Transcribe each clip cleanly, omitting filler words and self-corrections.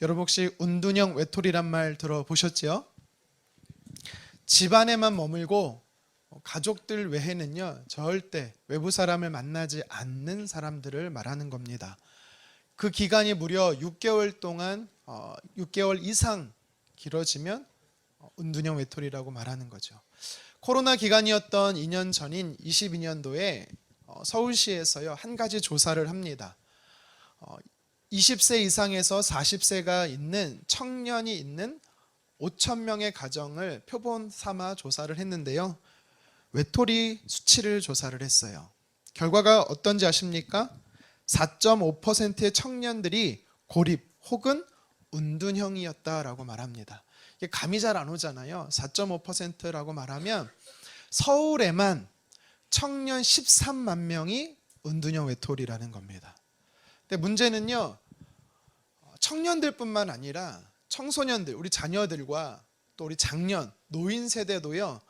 여러분 혹시 운둔형 외톨이란 말 들어보셨지요? 집안에만 머물고 가족들 외에는요 절대 외부 사람을 만나지 않는 사람들을 말하는 겁니다. 그 기간이 무려 6개월 동안 6개월 이상 길어지면 운둔형 외톨이라고 말하는 거죠. 코로나 기간이었던 2년 전인 22년도에 서울시에서요 한 가지 조사를 합니다. 20세 이상에서 40세가 있는 청년이 있는 5,000명의 가정을 표본 삼아 조사를 했는데요. 외톨이 수치를 조사를 했어요. 결과가 어떤지 아십니까? 4.5%의 청년들이 고립 혹은 운둔형이었다라고 말합니다. 이게 감이 잘 안 오잖아요. 4.5%라고 말하면 서울에만 청년 13만 명이 운둔형 외톨이라는 겁니다. 근데 문제는요, 청년들뿐만 아니라 청소년들, 우리 자녀들과 또 우리 장년, 노인 세대도요,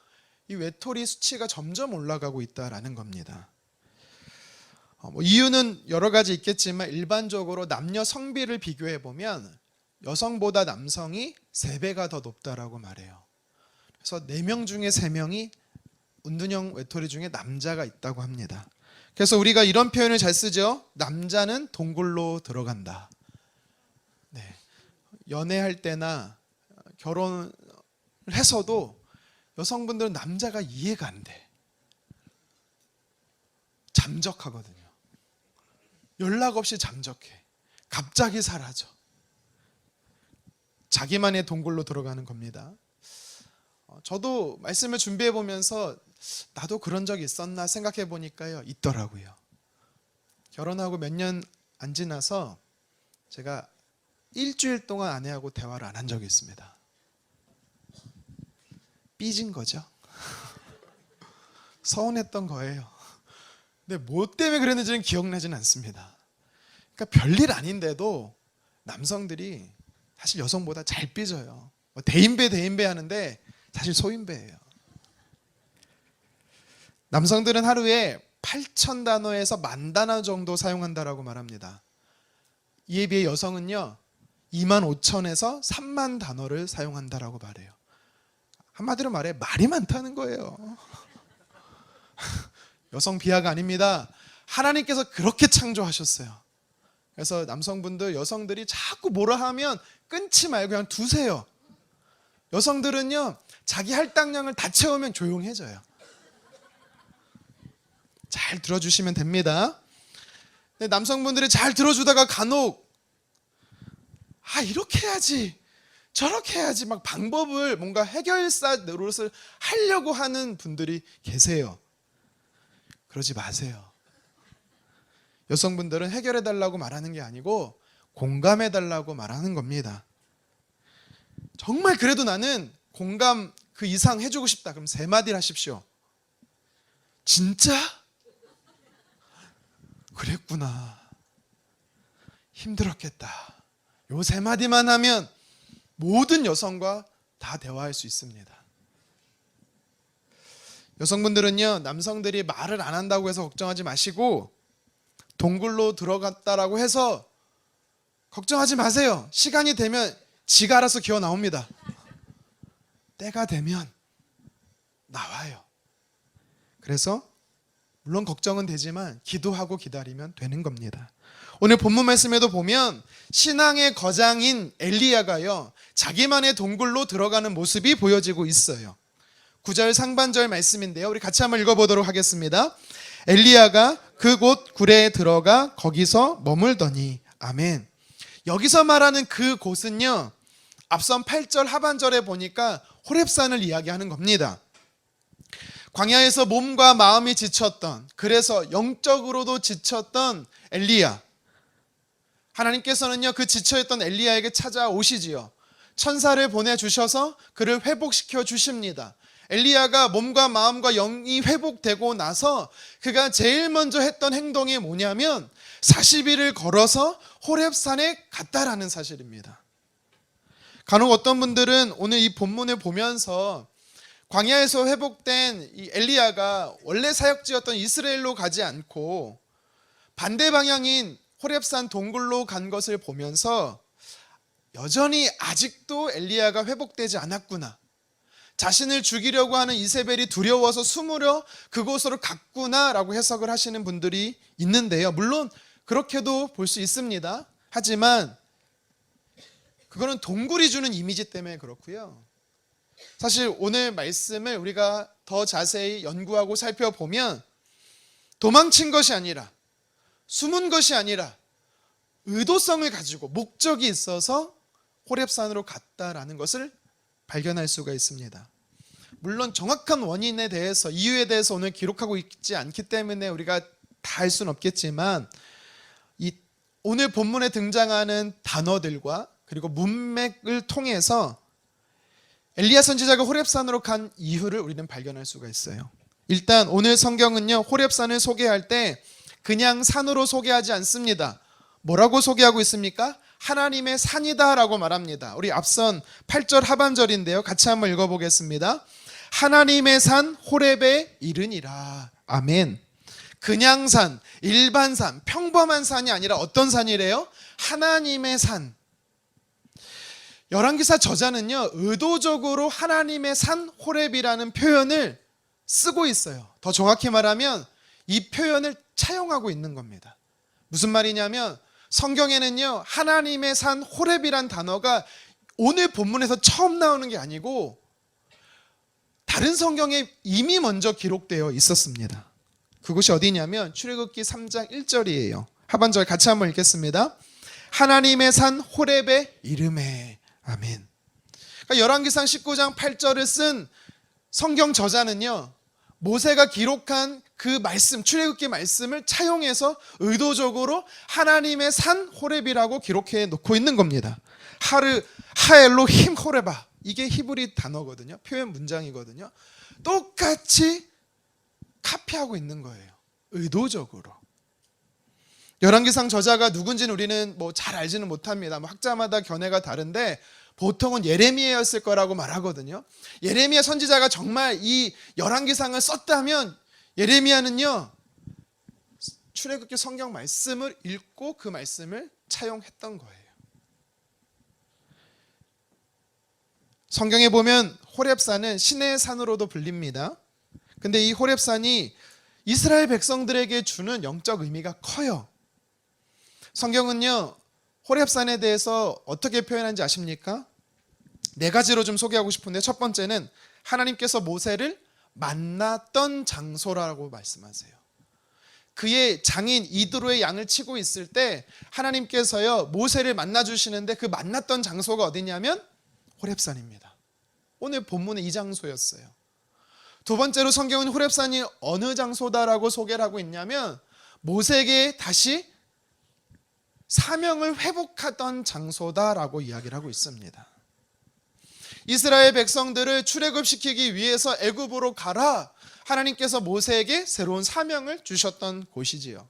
이 외톨이 수치가 점점 올라가고 있다라는 겁니다. 이유는 여러 가지 있겠지만 일반적으로 남녀 성비를 비교해 보면 여성보다 남성이 3배가 더 높다라고 말해요. 그래서 4명 중에 3명이 운둔형 외톨이 중에 남자가 있다고 합니다. 그래서 우리가 이런 표현을 잘 쓰죠. 남자는 동굴로 들어간다. 네. 연애할 때나 결혼을 해서도 여성분들은 남자가 이해가 안 돼. 잠적하거든요. 연락 없이 잠적해. 갑자기 사라져. 자기만의 동굴로 들어가는 겁니다. 저도 말씀을 준비해 보면서 나도 그런 적이 있었나 생각해 보니까요, 있더라고요. 결혼하고 몇 년 안 지나서 제가 일주일 동안 아내하고 대화를 안 한 적이 있습니다. 삐진 거죠. 서운했던 거예요. 근데 뭐 때문에 그랬는지는 기억나지는 않습니다. 그러니까 별일 아닌데도 남성들이 사실 여성보다 잘 삐져요. 대인배 하는데 사실 소인배예요. 남성들은 하루에 8,000단어에서 10,000단어 정도 사용한다라고 말합니다. 이에 비해 여성은요 25,000에서 30,000단어를 사용한다라고 말해요. 한마디로 말해 말이 많다는 거예요. 여성 비하가 아닙니다. 하나님께서 그렇게 창조하셨어요. 그래서 남성분들, 여성들이 자꾸 뭐라 하면 끊지 말고 그냥 두세요. 여성들은요 자기 할당량을 다 채우면 조용해져요. 잘 들어주시면 됩니다. 근데 남성분들이 잘 들어주다가 간혹 이렇게 해야지 저렇게 해야지 막 방법을 뭔가 해결사 노릇을 하려고 하는 분들이 계세요. 그러지 마세요. 여성분들은 해결해달라고 말하는 게 아니고 공감해달라고 말하는 겁니다. 정말 그래도 나는 공감 그 이상 해주고 싶다. 그럼 3마디를 하십시오. 진짜? 그랬구나. 힘들었겠다. 요 3마디만 하면 모든 여성과 다 대화할 수 있습니다. 여성분들은요 남성들이 말을 안 한다고 해서 걱정하지 마시고 동굴로 들어갔다라고 해서 걱정하지 마세요. 시간이 되면 지가 알아서 기어 나옵니다. 때가 되면 나와요. 그래서 물론 걱정은 되지만 기도하고 기다리면 되는 겁니다. 오늘 본문 말씀에도 보면 신앙의 거장인 엘리야가요 자기만의 동굴로 들어가는 모습이 보여지고 있어요. 9절 상반절 말씀인데요, 우리 같이 한번 읽어보도록 하겠습니다. 엘리야가 그곳 굴에 들어가 거기서 머물더니. 아멘. 여기서 말하는 그 곳은요 앞선 8절 하반절에 보니까 호렙산을 이야기하는 겁니다. 광야에서 몸과 마음이 지쳤던, 그래서 영적으로도 지쳤던 엘리야, 하나님께서는요 그 지쳐있던 엘리야에게 찾아오시지요. 천사를 보내주셔서 그를 회복시켜 주십니다. 엘리야가 몸과 마음과 영이 회복되고 나서 그가 제일 먼저 했던 행동이 뭐냐면 40일을 걸어서 호렙산에 갔다라는 사실입니다. 간혹 어떤 분들은 오늘 이 본문을 보면서 광야에서 회복된 이 엘리야가 원래 사역지였던 이스라엘로 가지 않고 반대 방향인 호렙산 동굴로 간 것을 보면서 여전히 아직도 엘리야가 회복되지 않았구나. 자신을 죽이려고 하는 이세벨이 두려워서 숨으려 그곳으로 갔구나라고 해석을 하시는 분들이 있는데요. 물론 그렇게도 볼 수 있습니다. 하지만 그거는 동굴이 주는 이미지 때문에 그렇고요. 사실 오늘 말씀을 우리가 더 자세히 연구하고 살펴보면 도망친 것이 아니라, 숨은 것이 아니라 의도성을 가지고 목적이 있어서 호렙산으로 갔다라는 것을 발견할 수가 있습니다. 물론 정확한 원인에 대해서, 이유에 대해서 오늘 기록하고 있지 않기 때문에 우리가 다 알 수는 없겠지만, 오늘 본문에 등장하는 단어들과 그리고 문맥을 통해서 엘리야 선지자가 호렙산으로 간 이유를 우리는 발견할 수가 있어요. 일단 오늘 성경은요, 호렙산을 소개할 때 그냥 산으로 소개하지 않습니다. 뭐라고 소개하고 있습니까? 하나님의 산이다라고 말합니다. 우리 앞선 8절 하반절인데요, 같이 한번 읽어보겠습니다. 하나님의 산 호렙에 이르니라. 아멘. 그냥 산, 일반 산, 평범한 산이 아니라 어떤 산이래요? 하나님의 산. 열왕기사 저자는요, 의도적으로 하나님의 산 호렙이라는 표현을 쓰고 있어요. 더 정확히 말하면 이 표현을 차용하고 있는 겁니다. 무슨 말이냐면 성경에는요, 하나님의 산 호렙이란 단어가 오늘 본문에서 처음 나오는 게 아니고 다른 성경에 이미 먼저 기록되어 있었습니다. 그곳이 어디냐면 출애굽기 3장 1절이에요. 하반절 같이 한번 읽겠습니다. 하나님의 산 호렙의 이름에. 아멘. 그러니까 열왕기상 19장 8절을 쓴 성경 저자는요, 모세가 기록한 그 말씀, 출애굽기 말씀을 차용해서 의도적으로 하나님의 산 호렙이라고 기록해 놓고 있는 겁니다. 하엘로힘 호레바, 이게 히브리 단어거든요. 표현 문장이거든요. 똑같이 카피하고 있는 거예요. 의도적으로. 열왕기상 저자가 누군지는 우리는 잘 알지는 못합니다. 학자마다 견해가 다른데 보통은 예레미야였을 거라고 말하거든요. 예레미야 선지자가 정말 이 열왕기상을 썼다면 예레미야는요, 출애굽기 성경 말씀을 읽고 그 말씀을 차용했던 거예요. 성경에 보면 호렙산은 신의 산으로도 불립니다. 근데 이 호렙산이 이스라엘 백성들에게 주는 영적 의미가 커요. 성경은요, 호렙산에 대해서 어떻게 표현하는지 아십니까? 4가지로 좀 소개하고 싶은데, 첫 번째는 하나님께서 모세를 만났던 장소라고 말씀하세요. 그의 장인 이드로의 양을 치고 있을 때 하나님께서요, 모세를 만나 주시는데 그 만났던 장소가 어디냐면 호렙산입니다. 오늘 본문의 이 장소였어요. 두 번째로 성경은 호렙산이 어느 장소다라고 소개를 하고 있냐면 모세에게 다시 사명을 회복하던 장소다라고 이야기를 하고 있습니다. 이스라엘 백성들을 출애굽시키기 위해서 애굽으로 가라, 하나님께서 모세에게 새로운 사명을 주셨던 곳이지요.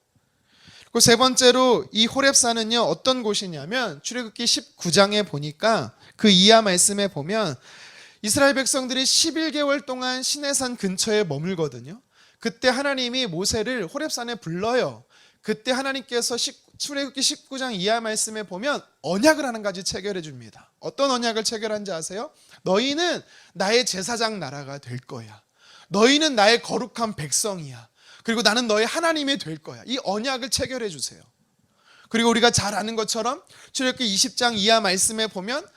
그리고 세 번째로 이 호렙산은요, 어떤 곳이냐면 출애굽기 19장에 보니까 그 이하 말씀에 보면 이스라엘 백성들이 11개월 동안 시내산 근처에 머물거든요. 그때 하나님이 모세를 호렙산에 불러요. 그때 하나님께서 출애굽기 19장 이하 말씀에 보면 언약을 한 가지 체결해 줍니다. 어떤 언약을 체결한지 아세요? 너희는 나의 제사장 나라가 될 거야. 너희는 나의 거룩한 백성이야. 그리고 나는 너의 하나님이 될 거야. 이 언약을 체결해 주세요. 그리고 우리가 잘 아는 것처럼 출애굽기 20장 이하 말씀에 보면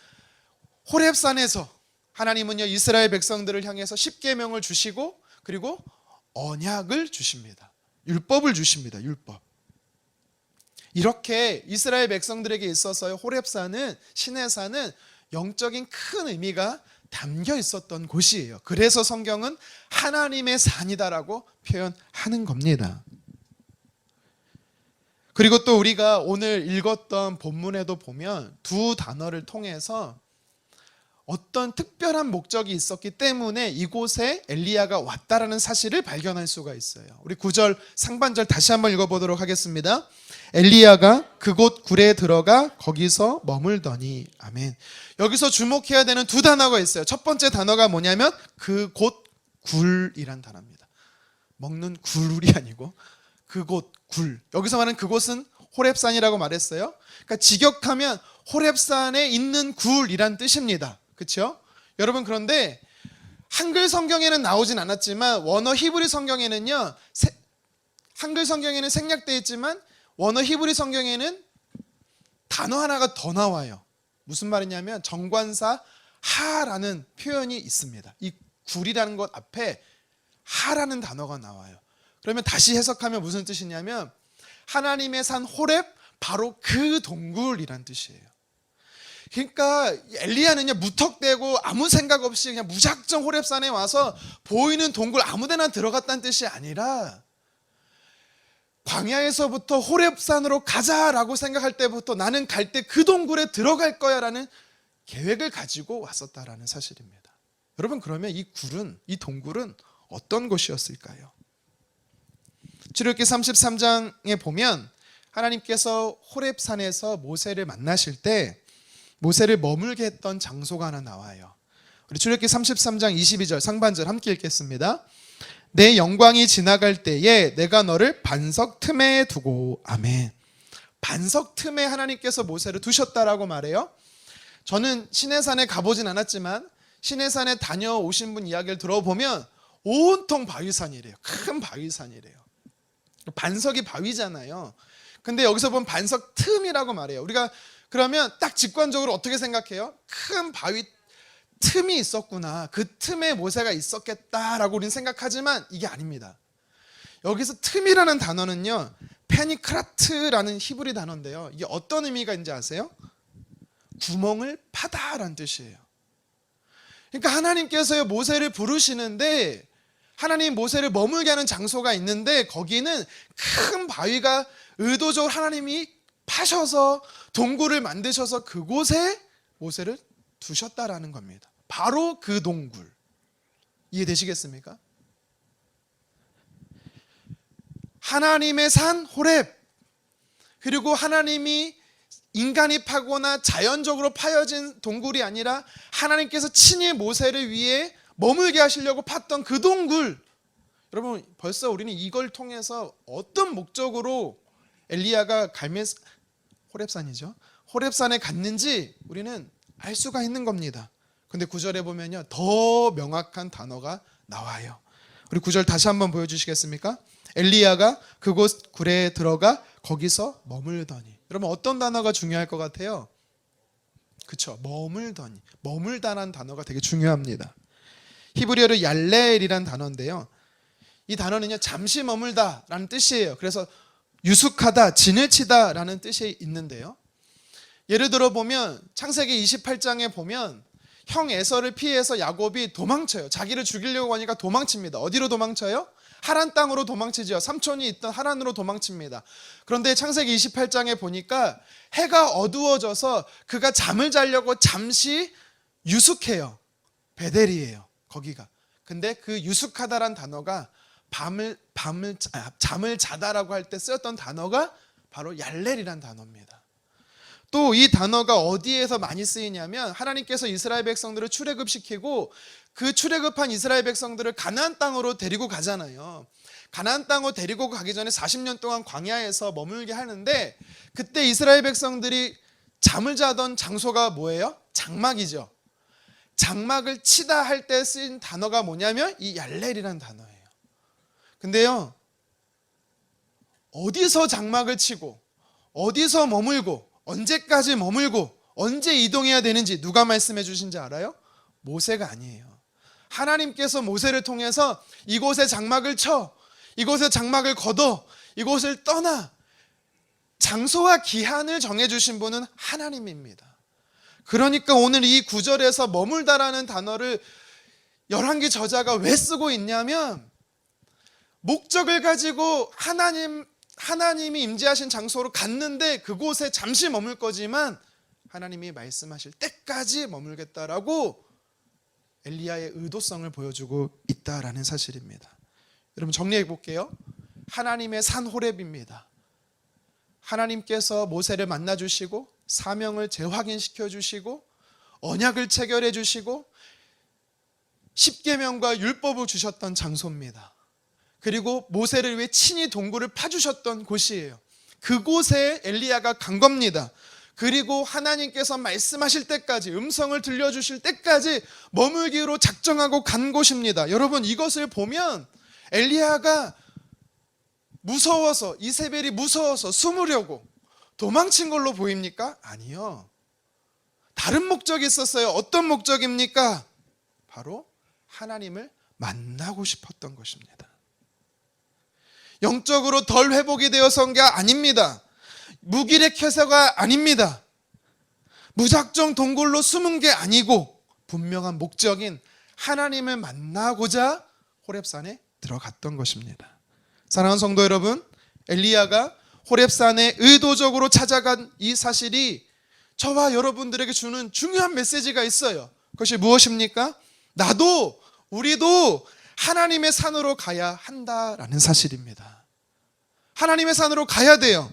호렙산에서 하나님은요, 이스라엘 백성들을 향해서 십계명을 주시고 그리고 언약을 주십니다. 율법을 주십니다. 율법. 이렇게 이스라엘 백성들에게 있어서요, 호렙산은, 시내산은 영적인 큰 의미가 담겨 있었던 곳이에요. 그래서 성경은 하나님의 산이다라고 표현하는 겁니다. 그리고 또 우리가 오늘 읽었던 본문에도 보면 두 단어를 통해서 어떤 특별한 목적이 있었기 때문에 이곳에 엘리야가 왔다라는 사실을 발견할 수가 있어요. 우리 9절 상반절 다시 한번 읽어보도록 하겠습니다. 엘리야가 그곳 굴에 들어가 거기서 머물더니. 아멘. 여기서 주목해야 되는 두 단어가 있어요. 첫 번째 단어가 뭐냐면 그곳 굴이란 단어입니다. 먹는 굴이 아니고 그곳 굴. 여기서 말하는 그곳은 호렙산이라고 말했어요. 그러니까 직역하면 호렙산에 있는 굴이란 뜻입니다. 그렇죠? 여러분, 그런데 한글 성경에는 나오진 않았지만 원어 히브리 성경에는요, 한글 성경에는 생략되어 있지만 원어 히브리 성경에는 단어 하나가 더 나와요. 무슨 말이냐면 정관사 하라는 표현이 있습니다. 이 굴이라는 것 앞에 하라는 단어가 나와요. 그러면 다시 해석하면 무슨 뜻이냐면 하나님의 산 호렙, 바로 그 동굴이란 뜻이에요. 그러니까 엘리야는요, 무턱대고 아무 생각 없이 그냥 무작정 호렙산에 와서 보이는 동굴 아무데나 들어갔다는 뜻이 아니라 광야에서부터 호렙산으로 가자라고 생각할 때부터 나는 갈 때 그 동굴에 들어갈 거야 라는 계획을 가지고 왔었다라는 사실입니다. 여러분, 그러면 이 동굴은 어떤 곳이었을까요? 출애굽기 33장에 보면 하나님께서 호렙산에서 모세를 만나실 때 모세를 머물게 했던 장소가 하나 나와요. 우리 출애굽기 33장 22절 상반절 함께 읽겠습니다. 내 영광이 지나갈 때에 내가 너를 반석 틈에 두고. 아멘. 반석 틈에 하나님께서 모세를 두셨다라고 말해요. 저는 시내산에 가보진 않았지만 시내산에 다녀오신 분 이야기를 들어보면 온통 바위산이래요. 큰 바위산이래요. 반석이 바위잖아요. 근데 여기서 보면 반석 틈이라고 말해요. 우리가 그러면 딱 직관적으로 어떻게 생각해요? 큰 바위 틈이 있었구나, 그 틈에 모세가 있었겠다라고 우리는 생각하지만 이게 아닙니다. 여기서 틈이라는 단어는요, 페니크라트라는 히브리 단어인데요, 이게 어떤 의미가 있는지 아세요? 구멍을 파다라는 뜻이에요. 그러니까 하나님께서 모세를 부르시는데 하나님 모세를 머물게 하는 장소가 있는데 거기는 큰 바위가 의도적으로 하나님이 파셔서 동굴을 만드셔서 그곳에 모세를 두셨다라는 겁니다. 바로 그 동굴. 이해되시겠습니까? 하나님의 산 호렙, 그리고 하나님이 인간이 파거나 자연적으로 파여진 동굴이 아니라 하나님께서 친히 모세를 위해 머물게 하시려고 팠던 그 동굴. 여러분, 벌써 우리는 이걸 통해서 어떤 목적으로 엘리야가 호렙산이죠, 호렙산에 갔는지 우리는 알 수가 있는 겁니다. 근데 9절에 보면요, 더 명확한 단어가 나와요. 우리 9절 다시 한번 보여주시겠습니까? 엘리야가 그곳 굴에 들어가 거기서 머물더니. 여러분, 어떤 단어가 중요할 것 같아요? 그렇죠, 머물더니. 머물다라는 단어가 되게 중요합니다. 히브리어로 얄레엘이라는 단어인데요, 이 단어는요, 잠시 머물다라는 뜻이에요. 그래서 유숙하다, 지내치다라는 뜻이 있는데요, 예를 들어 보면 창세기 28장에 보면 형 에서를 피해서 야곱이 도망쳐요. 자기를 죽이려고 하니까 도망칩니다. 어디로 도망쳐요? 하란 땅으로 도망치죠. 삼촌이 있던 하란으로 도망칩니다. 그런데 창세기 28장에 보니까 해가 어두워져서 그가 잠을 자려고 잠시 유숙해요. 베델이에요, 거기가. 근데 그 유숙하다란 단어가 잠을 자다라고 할 때 쓰였던 단어가 바로 얄렐이란 단어입니다. 또 이 단어가 어디에서 많이 쓰이냐면 하나님께서 이스라엘 백성들을 출애굽시키고 그 출애굽한 이스라엘 백성들을 가나안 땅으로 데리고 가잖아요. 가나안 땅으로 데리고 가기 전에 40년 동안 광야에서 머물게 하는데 그때 이스라엘 백성들이 잠을 자던 장소가 뭐예요? 장막이죠. 장막을 치다 할 때 쓰인 단어가 뭐냐면 이 얄렐이라는 단어예요. 근데요, 어디서 장막을 치고 어디서 머물고 언제까지 머물고 언제 이동해야 되는지 누가 말씀해 주신지 알아요? 모세가 아니에요. 하나님께서 모세를 통해서 이곳에 장막을 쳐, 이곳에 장막을 걷어, 이곳을 떠나, 장소와 기한을 정해주신 분은 하나님입니다. 그러니까 오늘 이 구절에서 머물다라는 단어를 열왕기 저자가 왜 쓰고 있냐면 목적을 가지고 하나님이 임재하신 장소로 갔는데 그곳에 잠시 머물 거지만 하나님이 말씀하실 때까지 머물겠다라고 엘리야의 의도성을 보여주고 있다라는 사실입니다. 여러분, 정리해 볼게요. 하나님의 산 호렙입니다. 하나님께서 모세를 만나 주시고 사명을 재확인시켜 주시고 언약을 체결해 주시고 십계명과 율법을 주셨던 장소입니다. 그리고 모세를 위해 친히 동굴을 파주셨던 곳이에요. 그곳에 엘리야가 간 겁니다. 그리고 하나님께서 말씀하실 때까지, 음성을 들려주실 때까지 머물기로 작정하고 간 곳입니다. 여러분, 이것을 보면 엘리야가 무서워서, 이세벨이 무서워서 숨으려고 도망친 걸로 보입니까? 아니요. 다른 목적이 있었어요. 어떤 목적입니까? 바로 하나님을 만나고 싶었던 것입니다. 영적으로 덜 회복이 되어서인 게 아닙니다. 무기력해서가 아닙니다. 무작정 동굴로 숨은 게 아니고 분명한 목적인 하나님을 만나고자 호렙산에 들어갔던 것입니다. 사랑하는 성도 여러분, 엘리야가 호렙산에 의도적으로 찾아간 이 사실이 저와 여러분들에게 주는 중요한 메시지가 있어요. 그것이 무엇입니까? 나도, 우리도 하나님의 산으로 가야 한다라는 사실입니다. 하나님의 산으로 가야 돼요.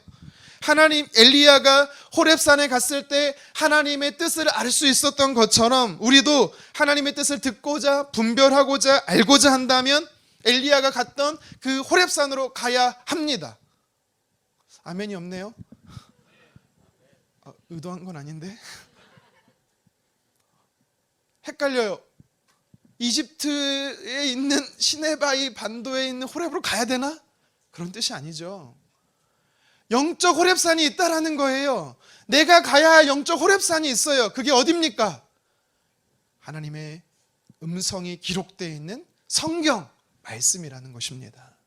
엘리야가 호렙산에 갔을 때 하나님의 뜻을 알 수 있었던 것처럼 우리도 하나님의 뜻을 듣고자, 분별하고자, 알고자 한다면 엘리야가 갔던 그 호렙산으로 가야 합니다. 아멘이 없네요. 의도한 건 아닌데. 헷갈려요. 이집트에 있는 시내바이 반도에 있는 호렙으로 가야 되나? 그런 뜻이 아니죠. 영적 호렙산이 있다라는 거예요. 내가 가야 할 영적 호렙산이 있어요. 그게 어딥니까? 하나님의 음성이 기록되어 있는 성경 말씀이라는 것입니다.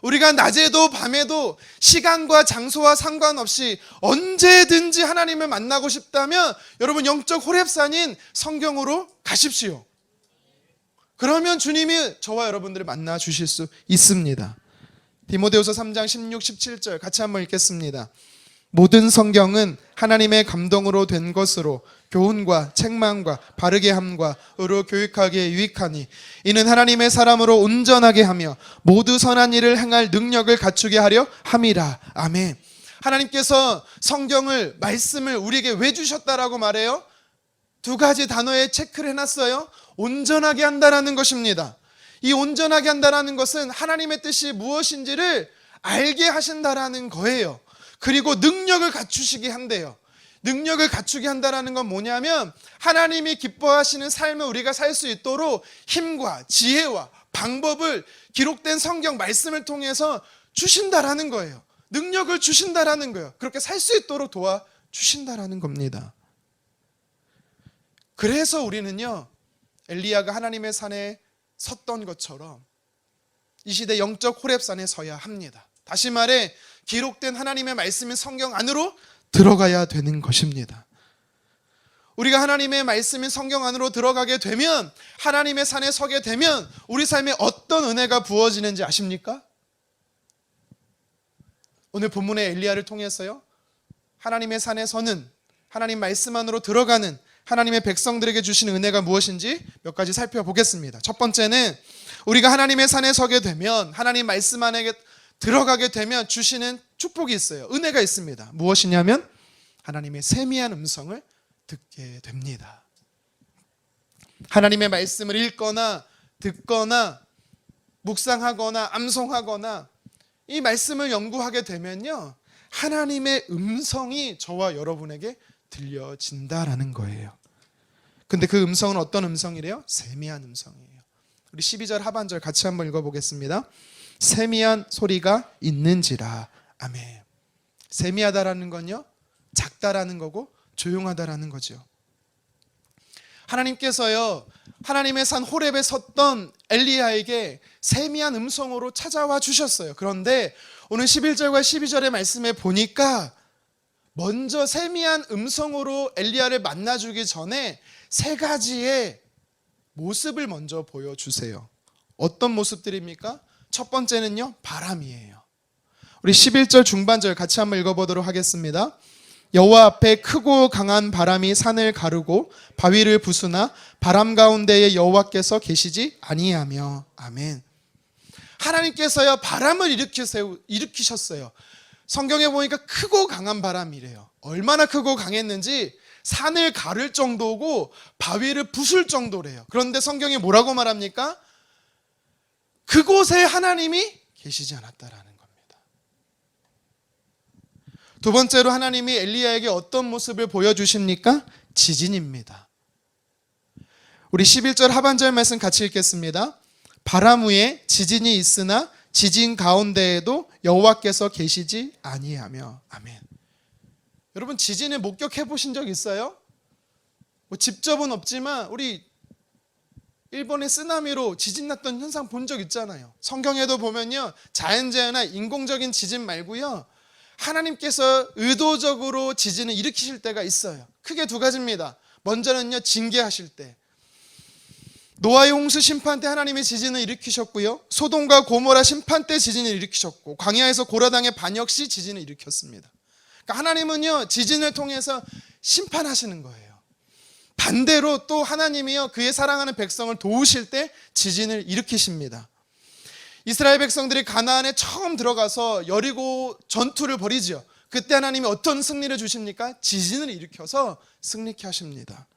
우리가 낮에도 밤에도 시간과 장소와 상관없이 언제든지 하나님을 만나고 싶다면 여러분, 영적 호렙산인 성경으로 가십시오. 그러면 주님이 저와 여러분들을 만나 주실 수 있습니다. 디모데후서 3장 16, 17절 같이 한번 읽겠습니다. 모든 성경은 하나님의 감동으로 된 것으로 교훈과 책망과 바르게 함과 의로 교육하기에 유익하니 이는 하나님의 사람으로 온전하게 하며 모두 선한 일을 행할 능력을 갖추게 하려 함이라. 아멘. 하나님께서 성경을, 말씀을 우리에게 왜 주셨다라고 말해요? 두 가지 단어에 체크를 해놨어요. 온전하게 한다라는 것입니다. 이 온전하게 한다라는 것은 하나님의 뜻이 무엇인지를 알게 하신다라는 거예요. 그리고 능력을 갖추시게 한대요. 능력을 갖추게 한다라는 건 뭐냐면 하나님이 기뻐하시는 삶을 우리가 살 수 있도록 힘과 지혜와 방법을 기록된 성경 말씀을 통해서 주신다라는 거예요. 능력을 주신다라는 거예요. 그렇게 살 수 있도록 도와주신다라는 겁니다. 그래서 우리는요, 엘리야가 하나님의 산에 섰던 것처럼 이 시대 영적 호렙산에 서야 합니다. 다시 말해 기록된 하나님의 말씀인 성경 안으로 들어가야 되는 것입니다. 우리가 하나님의 말씀인 성경 안으로 들어가게 되면, 하나님의 산에 서게 되면 우리 삶에 어떤 은혜가 부어지는지 아십니까? 오늘 본문의 엘리야를 통해서요, 하나님의 산에 서는, 하나님 말씀 안으로 들어가는 하나님의 백성들에게 주시는 은혜가 무엇인지 몇 가지 살펴보겠습니다. 첫 번째는 우리가 하나님의 산에 서게 되면, 하나님 말씀 안에 들어가게 되면 주시는 축복이 있어요. 은혜가 있습니다. 무엇이냐면 하나님의 세미한 음성을 듣게 됩니다. 하나님의 말씀을 읽거나 듣거나 묵상하거나 암송하거나 이 말씀을 연구하게 되면요, 하나님의 음성이 저와 여러분에게 들려진다라는 거예요. 근데 그 음성은 어떤 음성이래요? 세미한 음성이에요. 우리 12절 하반절 같이 한번 읽어보겠습니다. 세미한 소리가 있는지라. 아멘. 세미하다라는 건요, 작다라는 거고 조용하다라는 거죠. 하나님께서요, 하나님의 산 호렙에 섰던 엘리야에게 세미한 음성으로 찾아와 주셨어요. 그런데 오늘 11절과 12절의 말씀에 보니까 먼저 세미한 음성으로 엘리야를 만나주기 전에 세 가지의 모습을 먼저 보여주세요. 어떤 모습들입니까? 첫 번째는요, 바람이에요. 우리 11절 중반절 같이 한번 읽어보도록 하겠습니다. 여호와 앞에 크고 강한 바람이 산을 가르고 바위를 부수나 바람 가운데에 여호와께서 계시지 아니하며. 아멘. 하나님께서요, 바람을 일으키셨어요. 성경에 보니까 크고 강한 바람이래요. 얼마나 크고 강했는지 산을 가를 정도고 바위를 부술 정도래요. 그런데 성경이 뭐라고 말합니까? 그곳에 하나님이 계시지 않았다라는 겁니다. 두 번째로 하나님이 엘리야에게 어떤 모습을 보여주십니까? 지진입니다. 우리 11절 하반절 말씀 같이 읽겠습니다. 바람 위에 지진이 있으나 지진 가운데에도 여호와께서 계시지 아니하며. 아멘. 여러분, 지진을 목격해 보신 적 있어요? 뭐 직접은 없지만 우리 일본의 쓰나미로 지진 났던 현상 본 적 있잖아요. 성경에도 보면요, 자연재해나 인공적인 지진 말고요, 하나님께서 의도적으로 지진을 일으키실 때가 있어요. 크게 두 가지입니다. 먼저는요, 징계하실 때. 노아의 홍수 심판 때 하나님이 지진을 일으키셨고요, 소돔과 고모라 심판 때 지진을 일으키셨고, 광야에서 고라당의 반역 시 지진을 일으켰습니다. 그러니까 하나님은요, 지진을 통해서 심판하시는 거예요. 반대로 또 하나님이요, 그의 사랑하는 백성을 도우실 때 지진을 일으키십니다. 이스라엘 백성들이 가나안에 처음 들어가서 여리고 전투를 벌이지요. 그때 하나님이 어떤 승리를 주십니까? 지진을 일으켜서 승리케 하십니다.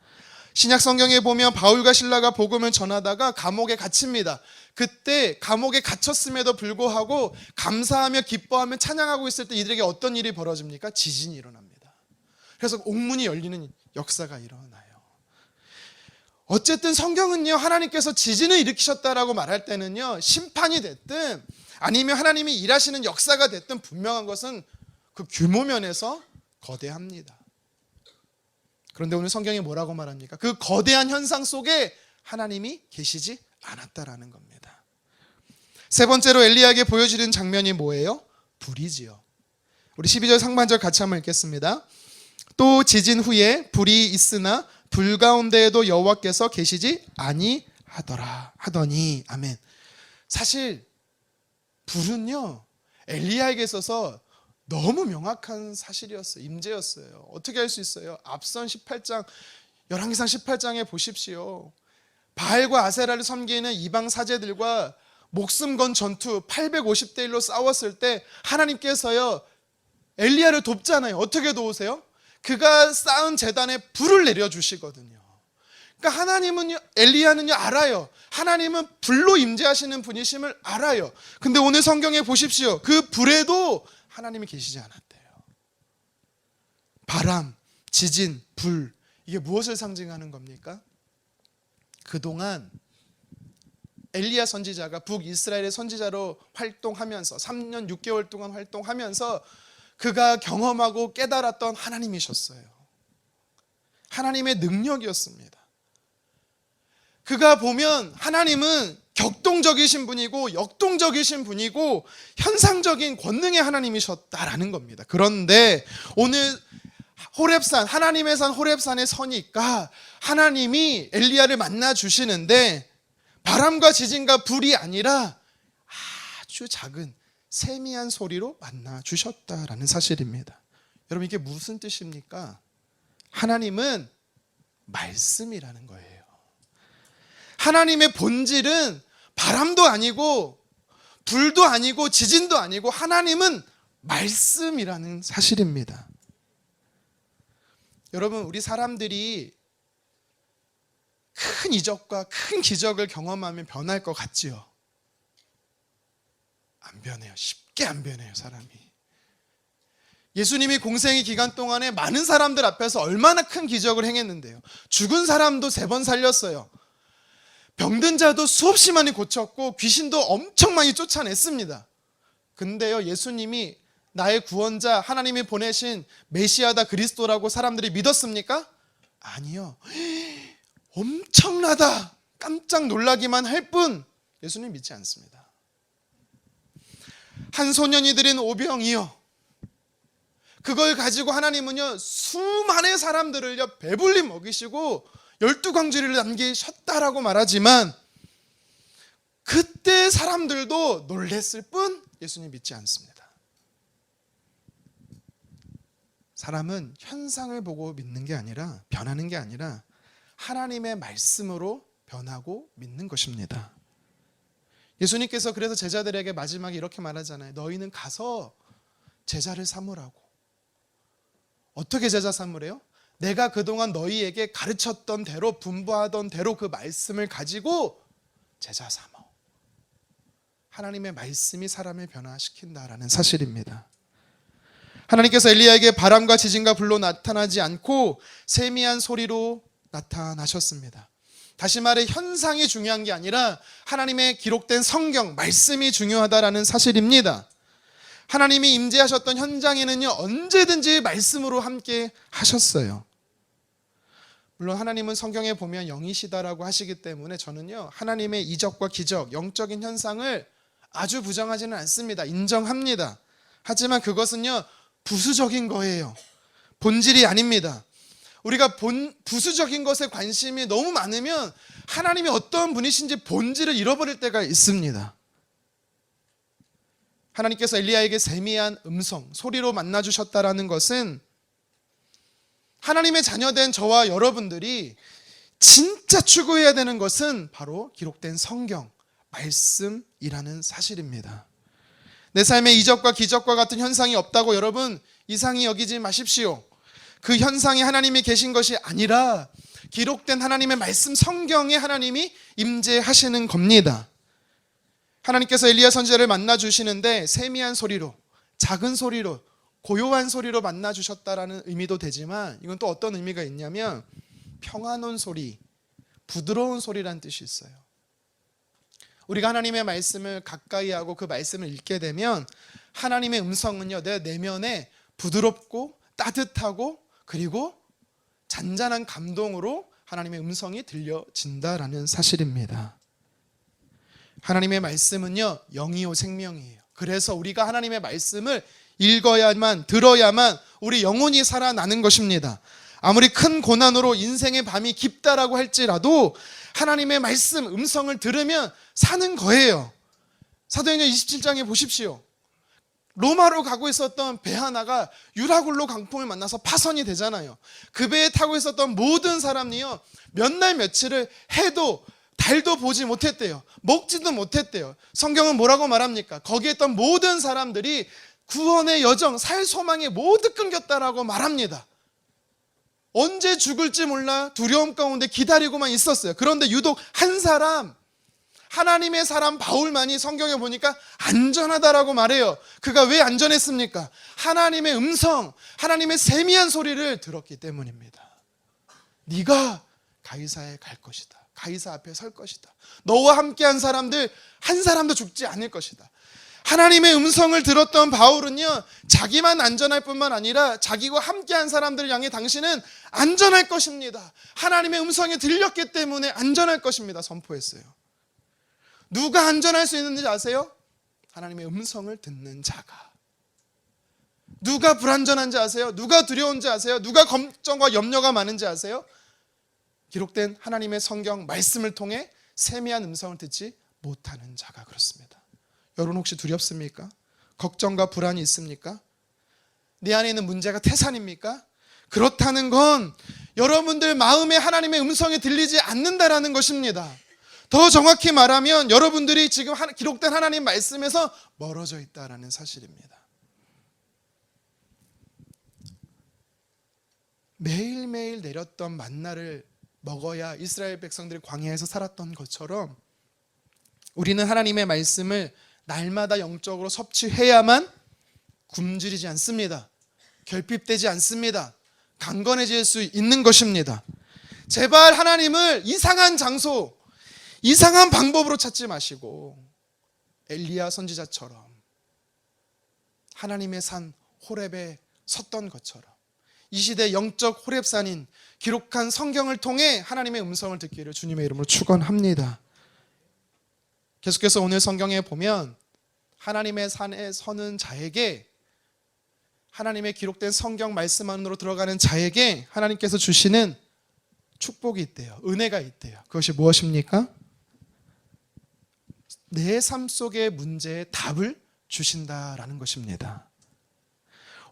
신약 성경에 보면 바울과 실라가 복음을 전하다가 감옥에 갇힙니다. 그때 감옥에 갇혔음에도 불구하고 감사하며 기뻐하며 찬양하고 있을 때 이들에게 어떤 일이 벌어집니까? 지진이 일어납니다. 그래서 옥문이 열리는 역사가 일어나요. 어쨌든 성경은요, 하나님께서 지진을 일으키셨다라고 말할 때는요, 심판이 됐든 아니면 하나님이 일하시는 역사가 됐든 분명한 것은 그 규모 면에서 거대합니다. 그런데 오늘 성경이 뭐라고 말합니까? 그 거대한 현상 속에 하나님이 계시지 않았다라는 겁니다. 세 번째로 엘리야에게 보여지는 장면이 뭐예요? 불이지요. 우리 12절 상반절 같이 한번 읽겠습니다. 또 지진 후에 불이 있으나 불 가운데에도 여호와께서 계시지 아니하더라 하더니. 아멘. 사실 불은요, 엘리야에게 있어서 너무 명확한 사실이었어요. 임재였어요. 어떻게 할 수 있어요? 앞선 18장, 열왕기상 18장에 보십시오. 바알과 아세라를 섬기는 이방 사제들과 목숨 건 전투 850대 1로 싸웠을 때 하나님께서요, 엘리야를 돕잖아요. 어떻게 도우세요? 그가 쌓은 제단에 불을 내려주시거든요. 그러니까 하나님은요, 엘리야는요 알아요. 하나님은 불로 임재하시는 분이심을 알아요. 근데 오늘 성경에 보십시오. 그 불에도 하나님이 계시지 않았대요. 바람, 지진, 불, 이게 무엇을 상징하는 겁니까? 그동안 엘리야 선지자가 북이스라엘의 선지자로 활동하면서 3년 6개월 동안 활동하면서 그가 경험하고 깨달았던 하나님이셨어요. 하나님의 능력이었습니다. 그가 보면 하나님은 격동적이신 분이고 역동적이신 분이고 현상적인 권능의 하나님이셨다라는 겁니다. 그런데 오늘 호렙산, 하나님의 산 호렙산에 서니까 하나님이 엘리야를 만나 주시는데 바람과 지진과 불이 아니라 아주 작은 세미한 소리로 만나 주셨다라는 사실입니다. 여러분, 이게 무슨 뜻입니까? 하나님은 말씀이라는 거예요. 하나님의 본질은 바람도 아니고 불도 아니고 지진도 아니고 하나님은 말씀이라는 사실입니다. 여러분, 우리 사람들이 큰 이적과 큰 기적을 경험하면 변할 것 같지요? 안 변해요. 쉽게 안 변해요, 사람이. 예수님이 공생의 기간 동안에 많은 사람들 앞에서 얼마나 큰 기적을 행했는데요. 죽은 사람도 3번 살렸어요. 병든 자도 수없이 많이 고쳤고 귀신도 엄청 많이 쫓아냈습니다. 근데요, 예수님이 나의 구원자, 하나님이 보내신 메시아다, 그리스도라고 사람들이 믿었습니까? 아니요. 엄청나다, 깜짝 놀라기만 할 뿐 예수님 믿지 않습니다. 한 소년이 드린 오병이요, 그걸 가지고 하나님은요 수많은 사람들을요 배불리 먹이시고 12광주리를 남기셨다라고 말하지만 그때 사람들도 놀랬을 뿐 예수님 믿지 않습니다. 사람은 현상을 보고 믿는 게 아니라, 변하는 게 아니라 하나님의 말씀으로 변하고 믿는 것입니다. 예수님께서 그래서 제자들에게 마지막에 이렇게 말하잖아요. 너희는 가서 제자를 삼으라고. 어떻게 제자 삼으래요? 내가 그동안 너희에게 가르쳤던 대로, 분부하던 대로 그 말씀을 가지고 제자 삼어. 하나님의 말씀이 사람을 변화시킨다라는 사실입니다. 하나님께서 엘리야에게 바람과 지진과 불로 나타나지 않고 세미한 소리로 나타나셨습니다. 다시 말해 현상이 중요한 게 아니라 하나님의 기록된 성경, 말씀이 중요하다라는 사실입니다. 하나님이 임재하셨던 현장에는요, 언제든지 말씀으로 함께 하셨어요. 물론 하나님은 성경에 보면 영이시다라고 하시기 때문에 저는요, 하나님의 이적과 기적, 영적인 현상을 아주 부정하지는 않습니다. 인정합니다. 하지만 그것은요, 부수적인 거예요. 본질이 아닙니다. 우리가 부수적인 것에 관심이 너무 많으면 하나님이 어떤 분이신지 본질을 잃어버릴 때가 있습니다. 하나님께서 엘리야에게 세미한 음성, 소리로 만나주셨다라는 것은 하나님의 자녀된 저와 여러분들이 진짜 추구해야 되는 것은 바로 기록된 성경, 말씀이라는 사실입니다. 내 삶에 이적과 기적과 같은 현상이 없다고 여러분 이상히 여기지 마십시오. 그 현상이 하나님이 계신 것이 아니라 기록된 하나님의 말씀 성경에 하나님이 임재하시는 겁니다. 하나님께서 엘리야 선지자를 만나 주시는데 세미한 소리로, 작은 소리로, 고요한 소리로 만나 주셨다라는 의미도 되지만 이건 또 어떤 의미가 있냐면 평안한 소리, 부드러운 소리라는 뜻이 있어요. 우리가 하나님의 말씀을 가까이 하고 그 말씀을 읽게 되면 하나님의 음성은요, 내 내면에 부드럽고 따뜻하고 그리고 잔잔한 감동으로 하나님의 음성이 들려진다라는 사실입니다. 하나님의 말씀은요, 영이요 생명이에요. 그래서 우리가 하나님의 말씀을 읽어야만, 들어야만 우리 영혼이 살아나는 것입니다. 아무리 큰 고난으로 인생의 밤이 깊다라고 할지라도 하나님의 말씀, 음성을 들으면 사는 거예요. 사도행전 27장에 보십시오. 로마로 가고 있었던 배 하나가 유라굴로 강풍을 만나서 파선이 되잖아요. 그 배에 타고 있었던 모든 사람이요, 몇 날 며칠을 해도 달도 보지 못했대요. 먹지도 못했대요. 성경은 뭐라고 말합니까? 거기에 있던 모든 사람들이 구원의 여정, 살 소망이 모두 끊겼다라고 말합니다. 언제 죽을지 몰라 두려움 가운데 기다리고만 있었어요. 그런데 유독 한 사람, 하나님의 사람 바울만이 성경에 보니까 안전하다라고 말해요. 그가 왜 안전했습니까? 하나님의 음성, 하나님의 세미한 소리를 들었기 때문입니다. 네가 가이사에 갈 것이다. 가이사 앞에 설 것이다. 너와 함께한 사람들 한 사람도 죽지 않을 것이다. 하나님의 음성을 들었던 바울은요, 자기만 안전할 뿐만 아니라 자기와 함께한 사람들을 향해 당신은 안전할 것입니다. 하나님의 음성이 들렸기 때문에 안전할 것입니다. 선포했어요. 누가 안전할 수 있는지 아세요? 하나님의 음성을 듣는 자가. 누가 불안전한지 아세요? 누가 두려운지 아세요? 누가 걱정과 염려가 많은지 아세요? 기록된 하나님의 성경 말씀을 통해 세미한 음성을 듣지 못하는 자가 그렇습니다. 여러분 혹시 두렵습니까? 걱정과 불안이 있습니까? 내 안에 있는 문제가 태산입니까? 그렇다는 건 여러분들 마음에 하나님의 음성이 들리지 않는다라는 것입니다. 더 정확히 말하면 여러분들이 지금 기록된 하나님 말씀에서 멀어져 있다라는 사실입니다. 매일매일 내렸던 만나를 먹어야 이스라엘 백성들이 광야에서 살았던 것처럼 우리는 하나님의 말씀을 날마다 영적으로 섭취해야만 굶주리지 않습니다. 결핍되지 않습니다. 강건해질 수 있는 것입니다. 제발 하나님을 이상한 장소, 이상한 방법으로 찾지 마시고 엘리야 선지자처럼 하나님의 산 호렙에 섰던 것처럼 이 시대 영적 호렙산인 기록한 성경을 통해 하나님의 음성을 듣기를 주님의 이름으로 축원합니다. 계속해서 오늘 성경에 보면 하나님의 산에 서는 자에게, 하나님의 기록된 성경 말씀 안으로 들어가는 자에게 하나님께서 주시는 축복이 있대요. 은혜가 있대요. 그것이 무엇입니까? 내 삶 속의 문제에 답을 주신다라는 것입니다.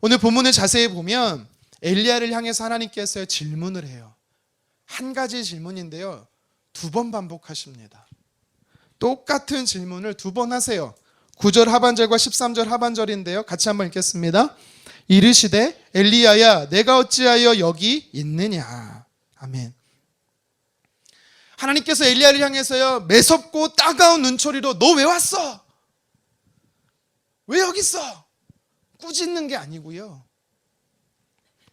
오늘 본문을 자세히 보면 엘리야를 향해서 하나님께서 질문을 해요. 한 가지 질문인데요, 2번 반복하십니다. 똑같은 질문을 2번 하세요. 9절 하반절과 13절 하반절인데요, 같이 한번 읽겠습니다. 이르시되 엘리야야 내가 어찌하여 여기 있느냐. 아멘. 하나님께서 엘리야를 향해서요, 매섭고 따가운 눈초리로 너 왜 왔어? 왜 여기 있어? 꾸짖는 게 아니고요.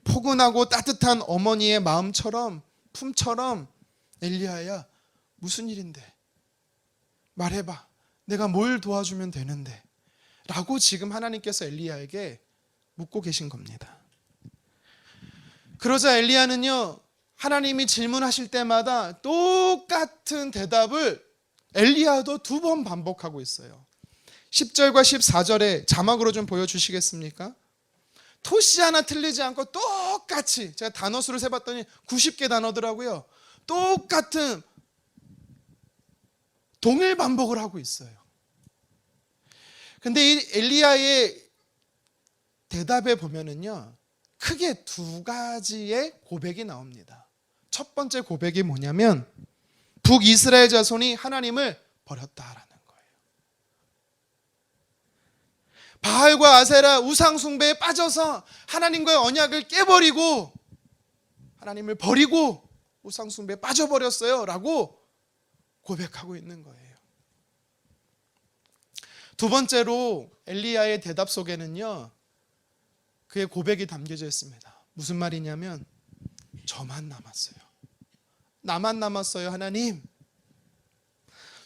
포근하고 따뜻한 어머니의 마음처럼, 품처럼, 엘리야야, 무슨 일인데? 말해봐. 내가 뭘 도와주면 되는데? 라고 지금 하나님께서 엘리야에게 묻고 계신 겁니다. 그러자 엘리야는요, 하나님이 질문하실 때마다 똑같은 대답을 엘리야도 2번 반복하고 있어요. 10절과 14절에 자막으로 좀 보여주시겠습니까? 토시 하나 틀리지 않고 똑같이, 제가 단어 수를 세봤더니 90개 단어더라고요. 똑같은 동일 반복을 하고 있어요. 근데 이 엘리야의 대답에 보면은요, 크게 2가지의 고백이 나옵니다. 첫 번째 고백이 뭐냐면 북이스라엘 자손이 하나님을 버렸다라는 거예요. 바알과 아세라 우상 숭배에 빠져서 하나님과의 언약을 깨버리고 하나님을 버리고 우상 숭배에 빠져버렸어요 라고 고백하고 있는 거예요. 두 번째로 엘리야의 대답 속에는요, 그의 고백이 담겨져 있습니다. 무슨 말이냐면 저만 남았어요. 나만 남았어요, 하나님.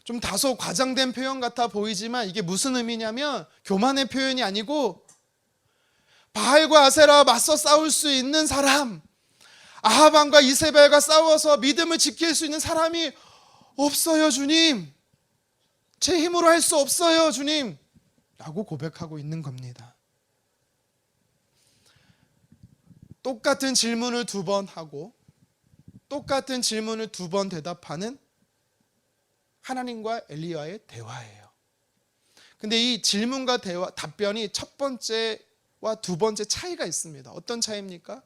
좀 다소 과장된 표현 같아 보이지만 이게 무슨 의미냐면 교만의 표현이 아니고 바알과 아세라와 맞서 싸울 수 있는 사람, 아합 왕과 이세벨과 싸워서 믿음을 지킬 수 있는 사람이 없어요, 주님. 제 힘으로 할 수 없어요, 주님. 라고 고백하고 있는 겁니다. 똑같은 질문을 2번 하고 똑같은 질문을 2번 대답하는 하나님과 엘리야의 대화예요. 근데 이 질문과 답변이 첫 번째와 2번째 차이가 있습니다. 어떤 차이입니까?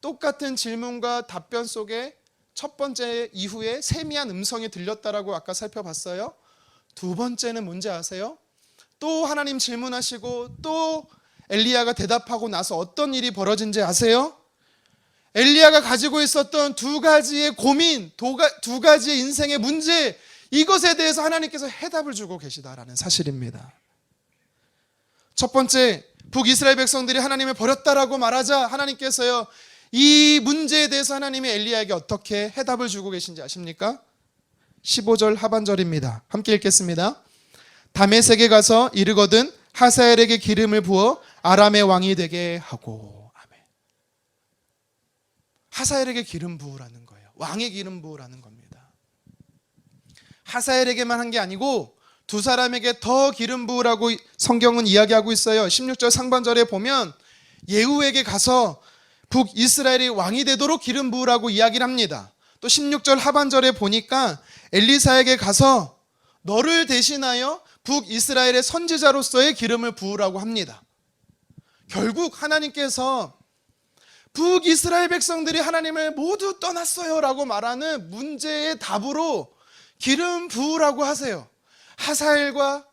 똑같은 질문과 답변 속에 첫 번째 이후에 세미한 음성이 들렸다라고 아까 살펴봤어요. 2번째는 뭔지 아세요? 또 하나님 질문하시고 또 엘리야가 대답하고 나서 어떤 일이 벌어진지 아세요? 엘리야가 가지고 있었던 2가지의 고민, 2가지의 인생의 문제, 이것에 대해서 하나님께서 해답을 주고 계시다라는 사실입니다. 첫 번째, 북이스라엘 백성들이 하나님을 버렸다라고 말하자 하나님께서요, 이 문제에 대해서 하나님이 엘리야에게 어떻게 해답을 주고 계신지 아십니까? 15절 하반절입니다. 함께 읽겠습니다. 다메섹에 가서 이르거든 하사엘에게 기름을 부어 아람의 왕이 되게 하고. 아멘. 하사엘에게 기름 부으라는 거예요. 왕의 기름 부으라는 겁니다. 하사엘에게만 한 게 아니고 2 사람에게 더 기름 부으라고 성경은 이야기하고 있어요. 16절 상반절에 보면 예후에게 가서 북이스라엘이 왕이 되도록 기름 부으라고 이야기를 합니다. 또 16절 하반절에 보니까 엘리사에게 가서 너를 대신하여 북이스라엘의 선지자로서의 기름을 부으라고 합니다. 결국 하나님께서 북이스라엘 백성들이 하나님을 모두 떠났어요 라고 말하는 문제의 답으로 기름 부으라고 하세요. 하사엘과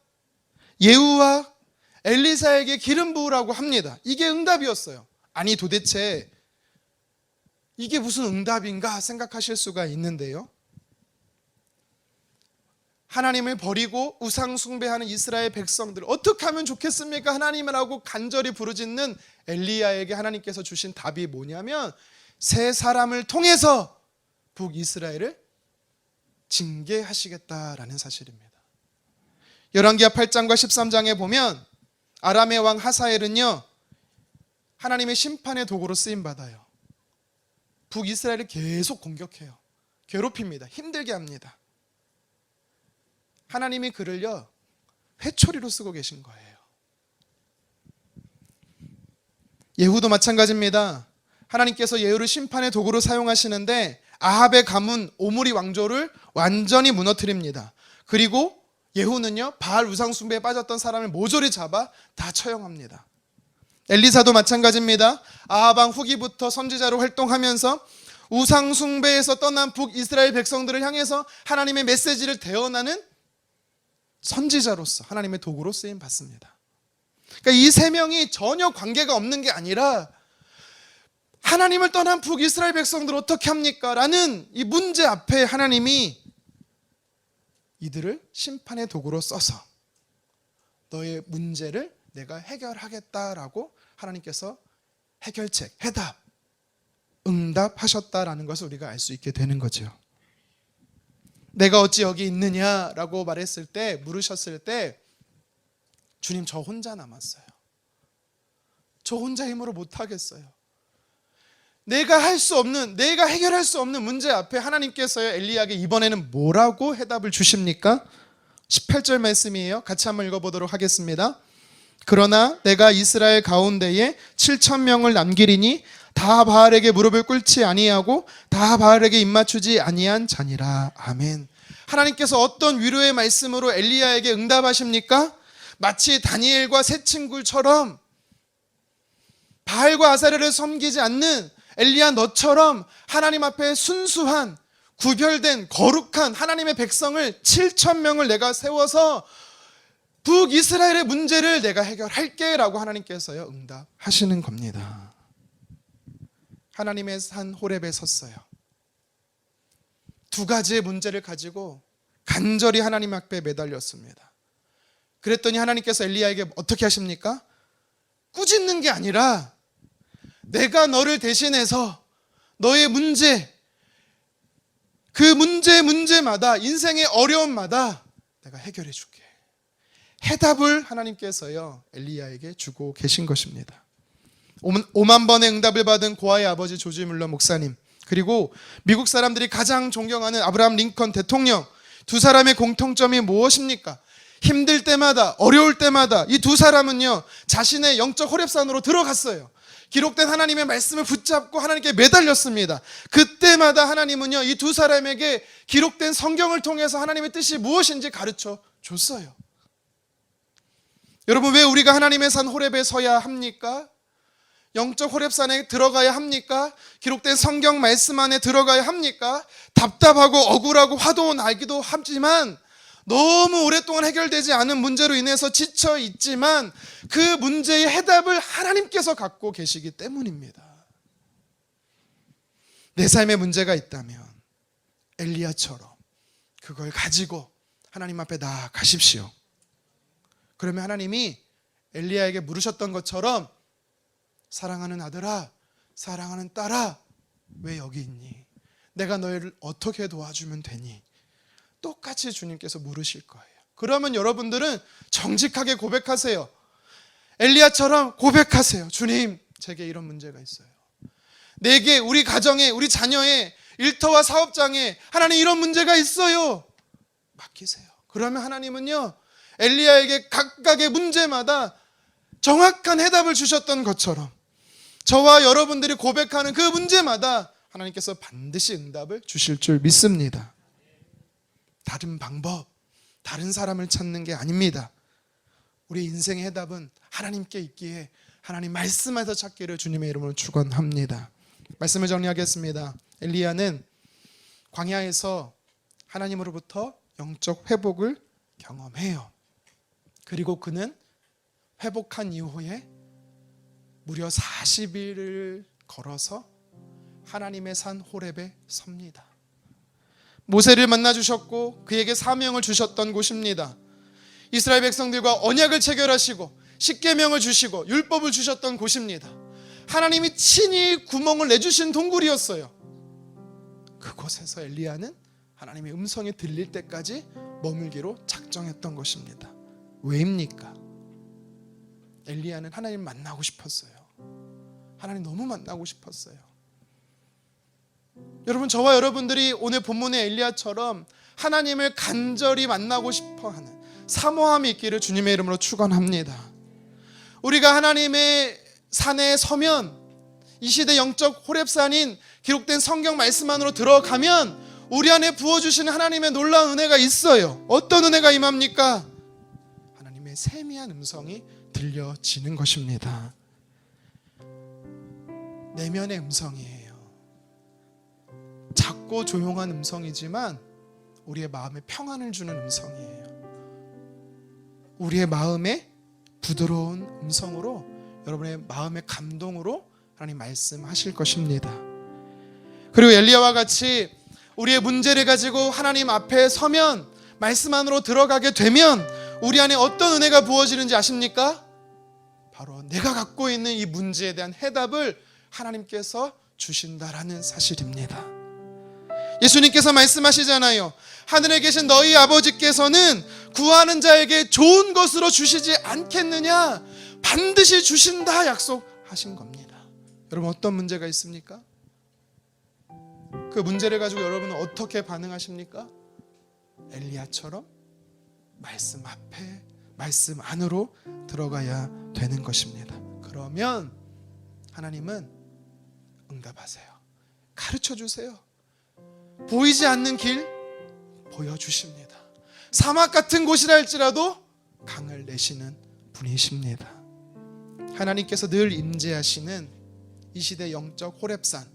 예후와 엘리사에게 기름 부으라고 합니다. 이게 응답이었어요. 아니 도대체 이게 무슨 응답인가 생각하실 수가 있는데요, 하나님을 버리고 우상 숭배하는 이스라엘 백성들 어떻게 하면 좋겠습니까? 하나님을 하고 간절히 부르짖는 엘리야에게 하나님께서 주신 답이 뭐냐면 세 사람을 통해서 북이스라엘을 징계하시겠다라는 사실입니다. 열왕기하 8장과 13장에 보면 아람의 왕 하사엘은요, 하나님의 심판의 도구로 쓰임받아요. 북이스라엘을 계속 공격해요. 괴롭힙니다. 힘들게 합니다. 하나님이 그를요 회초리로 쓰고 계신 거예요. 예후도 마찬가지입니다. 하나님께서 예후를 심판의 도구로 사용하시는데 아합의 가문 오므리 왕조를 완전히 무너뜨립니다. 그리고 예후는요 바알 우상 숭배에 빠졌던 사람을 모조리 잡아 다 처형합니다. 엘리사도 마찬가지입니다. 아합 왕 후기부터 선지자로 활동하면서 우상 숭배에서 떠난 북이스라엘 백성들을 향해서 하나님의 메시지를 대언하는 선지자로서 하나님의 도구로 쓰임 받습니다. 그러니까 이 세 명이 전혀 관계가 없는 게 아니라 하나님을 떠난 북이스라엘 백성들 어떻게 합니까? 라는 이 문제 앞에 하나님이 이들을 심판의 도구로 써서 너의 문제를 내가 해결하겠다라고 하나님께서 해결책, 해답, 응답하셨다라는 것을 우리가 알 수 있게 되는 거죠. 내가 어찌 여기 있느냐라고 말했을 때, 물으셨을 때 주님, 저 혼자 남았어요. 저 혼자 힘으로 못하겠어요. 내가 할 수 없는, 내가 해결할 수 없는 문제 앞에 하나님께서 엘리야에게 이번에는 뭐라고 해답을 주십니까? 18절 말씀이에요. 같이 한번 읽어보도록 하겠습니다. 그러나 내가 이스라엘 가운데에 7,000명을 남기리니 다 바알에게 무릎을 꿇지 아니하고 다 바알에게 입맞추지 아니한 자니라. 아멘. 하나님께서 어떤 위로의 말씀으로 엘리야에게 응답하십니까? 마치 다니엘과 세 친구처럼 바알과 아사랴를 섬기지 않는 엘리야, 너처럼 하나님 앞에 순수한, 구별된, 거룩한 하나님의 백성을 7,000명을 내가 세워서 북이스라엘의 문제를 내가 해결할게 라고 하나님께서요 응답하시는 겁니다. 하나님의 산 호렙에 섰어요. 두 가지의 문제를 가지고 간절히 하나님 앞에 매달렸습니다. 그랬더니 하나님께서 엘리야에게 어떻게 하십니까? 꾸짖는 게 아니라 내가 너를 대신해서 너의 문제, 그 문제마다, 인생의 어려움마다 내가 해결해 줄게. 해답을 하나님께서요 엘리야에게 주고 계신 것입니다. 5만 번의 응답을 받은 고아의 아버지 조지 뮬러 목사님, 그리고 미국 사람들이 가장 존경하는 아브라함 링컨 대통령, 두 사람의 공통점이 무엇입니까? 힘들 때마다, 어려울 때마다 이 두 사람은요 자신의 영적 호렙산으로 들어갔어요. 기록된 하나님의 말씀을 붙잡고 하나님께 매달렸습니다. 그때마다 하나님은요 이 두 사람에게 기록된 성경을 통해서 하나님의 뜻이 무엇인지 가르쳐 줬어요. 여러분, 왜 우리가 하나님의 산 호렙에 서야 합니까? 영적 호렙산에 들어가야 합니까? 기록된 성경 말씀 안에 들어가야 합니까? 답답하고 억울하고 화도 나기도 하지만, 너무 오랫동안 해결되지 않은 문제로 인해서 지쳐 있지만 그 문제의 해답을 하나님께서 갖고 계시기 때문입니다. 내 삶에 문제가 있다면 엘리야처럼 그걸 가지고 하나님 앞에 나아가십시오. 그러면 하나님이 엘리야에게 물으셨던 것처럼, 사랑하는 아들아, 사랑하는 딸아, 왜 여기 있니? 내가 너희를 어떻게 도와주면 되니? 똑같이 주님께서 물으실 거예요. 그러면 여러분들은 정직하게 고백하세요. 엘리야처럼 고백하세요. 주님, 제게 이런 문제가 있어요. 내게, 우리 가정에, 우리 자녀의 일터와 사업장에 하나님 이런 문제가 있어요. 맡기세요. 그러면 하나님은요 엘리야에게 각각의 문제마다 정확한 해답을 주셨던 것처럼 저와 여러분들이 고백하는 그 문제마다 하나님께서 반드시 응답을 주실 줄 믿습니다. 다른 방법, 다른 사람을 찾는 게 아닙니다. 우리 인생의 해답은 하나님께 있기에 하나님 말씀에서 찾기를 주님의 이름으로 축원합니다. 말씀을 정리하겠습니다. 엘리야는 광야에서 하나님으로부터 영적 회복을 경험해요. 그리고 그는 회복한 이후에 무려 40일을 걸어서 하나님의 산 호렙에 섭니다. 모세를 만나 주셨고 그에게 사명을 주셨던 곳입니다. 이스라엘 백성들과 언약을 체결하시고 십계명을 주시고 율법을 주셨던 곳입니다. 하나님이 친히 구멍을 내주신 동굴이었어요. 그곳에서 엘리야는 하나님의 음성이 들릴 때까지 머물기로 작정했던 것입니다. 왜입니까? 엘리야는 하나님 만나고 싶었어요. 하나님 너무 만나고 싶었어요. 여러분, 저와 여러분들이 오늘 본문의 엘리야처럼 하나님을 간절히 만나고 싶어하는 사모함이 있기를 주님의 이름으로 축원합니다. 우리가 하나님의 산에 서면, 이 시대 영적 호렙산인 기록된 성경 말씀 안으로 들어가면 우리 안에 부어주시는 하나님의 놀라운 은혜가 있어요. 어떤 은혜가 임합니까? 하나님의 세미한 음성이 들려지는 것입니다. 내면의 음성이에요. 작고 조용한 음성이지만 우리의 마음에 평안을 주는 음성이에요. 우리의 마음에 부드러운 음성으로, 여러분의 마음의 감동으로 하나님 말씀하실 것입니다. 그리고 엘리야와 같이 우리의 문제를 가지고 하나님 앞에 서면, 말씀 안으로 들어가게 되면 우리 안에 어떤 은혜가 부어지는지 아십니까? 바로 내가 갖고 있는 이 문제에 대한 해답을 하나님께서 주신다라는 사실입니다. 예수님께서 말씀하시잖아요. 하늘에 계신 너희 아버지께서는 구하는 자에게 좋은 것으로 주시지 않겠느냐? 반드시 주신다 약속하신 겁니다. 여러분, 어떤 문제가 있습니까? 그 문제를 가지고 여러분은 어떻게 반응하십니까? 엘리야처럼 말씀 앞에, 말씀 안으로 들어가야 되는 것입니다. 그러면 하나님은 응답하세요. 가르쳐 주세요. 보이지 않는 길 보여주십니다. 사막 같은 곳이라 할지라도 강을 내시는 분이십니다. 하나님께서 늘 임재하시는 이 시대 영적 호렙산,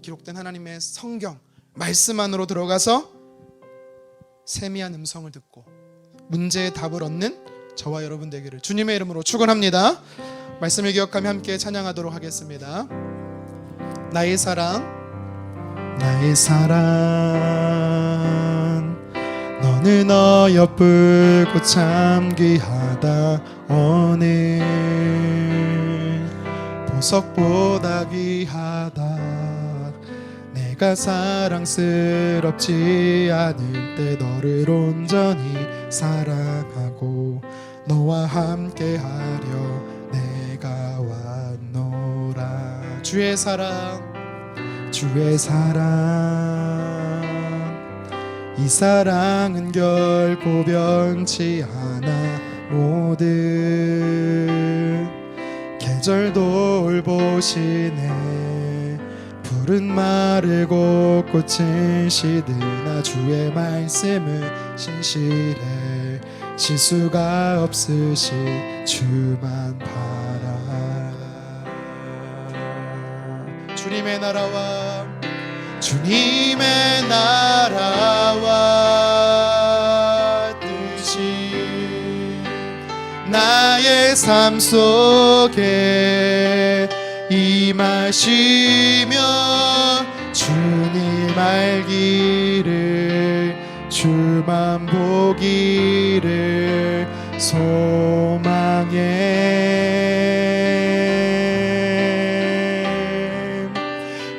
기록된 하나님의 성경 말씀 안으로 들어가서 세미한 음성을 듣고 문제의 답을 얻는 저와 여러분 되기를 주님의 이름으로 축원합니다. 말씀을 기억하며 함께 찬양하도록 하겠습니다. 나의 사랑, 나의 사랑, 너는 어여쁘고 참 귀하다. 오늘 보석보다 귀하다. 내가 사랑스럽지 않을 때 너를 온전히 사랑하고 너와 함께하려 내가 왔노라. 주의 사랑, 주의 사랑, 이 사랑은 결코 변치 않아. 모든 계절 돌보시네. 푸른 마르고 꽃은 시드나 주의 말씀은 신실해. 실수가 없으시 주만 바라. 주님의 나라와 주님의 나라와 뜻이 나의 삶 속에 임하시며 주님 알기를 주만 보기를 소망해.